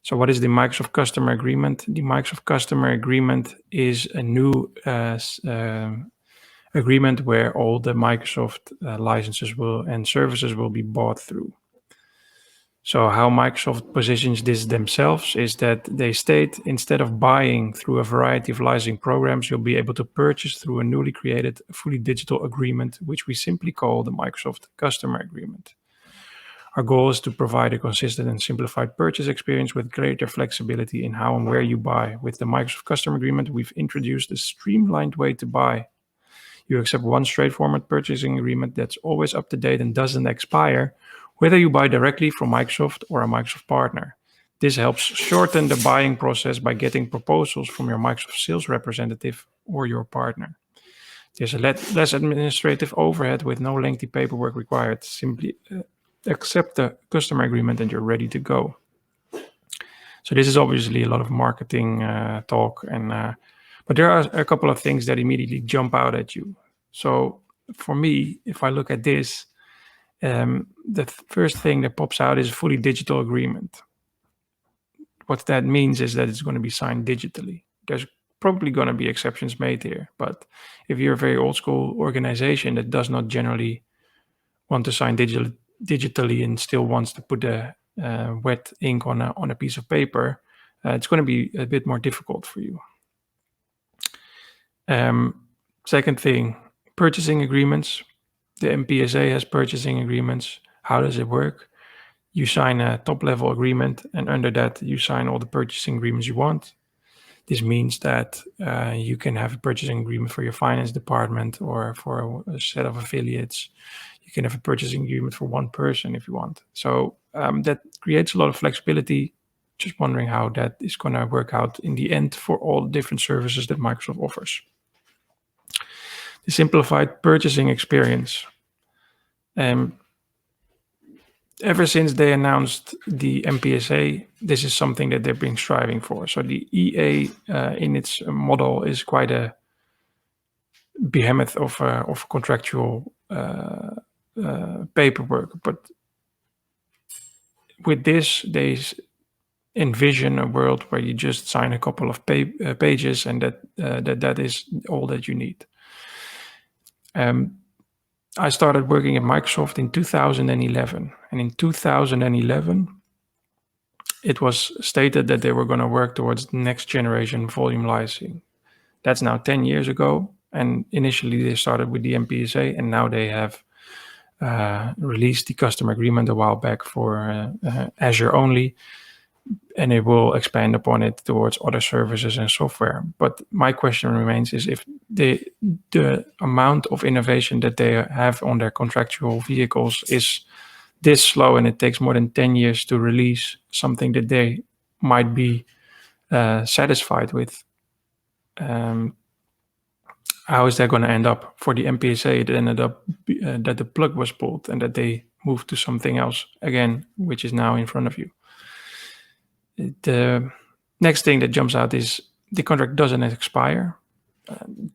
So what is the Microsoft Customer Agreement? The Microsoft Customer Agreement is a new agreement where all the Microsoft licenses and services will be bought through. So how Microsoft positions this themselves is that they state, instead of buying through a variety of licensing programs, you'll be able to purchase through a newly created fully digital agreement, which we simply call the Microsoft Customer Agreement. Our goal is to provide a consistent and simplified purchase experience with greater flexibility in how and where you buy. With the Microsoft Customer Agreement, we've introduced a streamlined way to buy. You accept one straightforward purchasing agreement that's always up to date and doesn't expire, whether you buy directly from Microsoft or a Microsoft partner. This helps shorten the buying process by getting proposals from your Microsoft sales representative or your partner. There's a less administrative overhead with no lengthy paperwork required. Simply accept the customer agreement and you're ready to go. So this is obviously a lot of marketing talk, but there are a couple of things that immediately jump out at you. So for me, if I look at this, the first thing that pops out is a fully digital agreement. What that means is that it's going to be signed digitally. There's probably going to be exceptions made here, but if you're a very old school organization that does not generally want to sign digitally and still wants to put the wet ink on a piece of paper, it's going to be a bit more difficult for you. Second thing, purchasing agreements. The MPSA has purchasing agreements. How does it work? You sign a top-level agreement, and under that, you sign all the purchasing agreements you want. This means that you can have a purchasing agreement for your finance department or for a set of affiliates. You can have a purchasing agreement for one person if you want. So that creates a lot of flexibility. Just wondering how that is going to work out in the end for all the different services that Microsoft offers. The simplified purchasing experience. Ever since they announced the MPSA, this is something that they've been striving for. So the EA in its model is quite a behemoth of contractual paperwork. But with this, they envision a world where you just sign a couple of pages and that is all that you need. I started working at Microsoft in 2011, and in 2011, it was stated that they were going to work towards the next generation volume licensing. That's now 10 years ago, and initially they started with the MPSA, and now they have released the customer agreement a while back for Azure only, and it will expand upon it towards other services and software. But my question remains is if the amount of innovation that they have on their contractual vehicles is this slow and it takes more than 10 years to release something that they might be satisfied with, how is that going to end up? For the MPSA, it ended up that the plug was pulled and that they moved to something else again, which is now in front of you. The next thing that jumps out is the contract doesn't expire.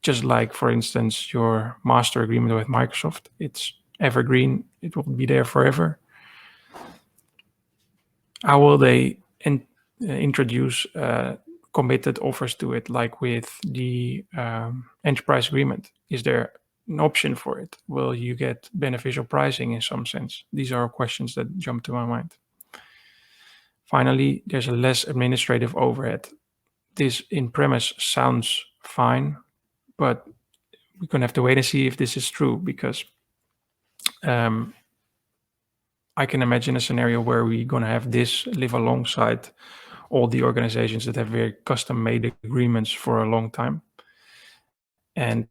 Just like, for instance, your master agreement with Microsoft, it's evergreen. It will be there forever. How will they introduce committed offers to it, like with the enterprise agreement? Is there an option for it? Will you get beneficial pricing in some sense? These are questions that jump to my mind. Finally, there's a less administrative overhead. This in premise sounds fine, but we're going to have to wait and see if this is true, because I can imagine a scenario where we're going to have this live alongside all the organizations that have very custom-made agreements for a long time. And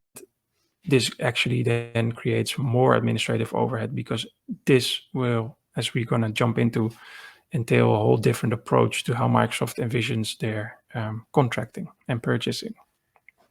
this actually then creates more administrative overhead, because this will, as we're going to jump into, entail a whole different approach to how Microsoft envisions their contracting and purchasing.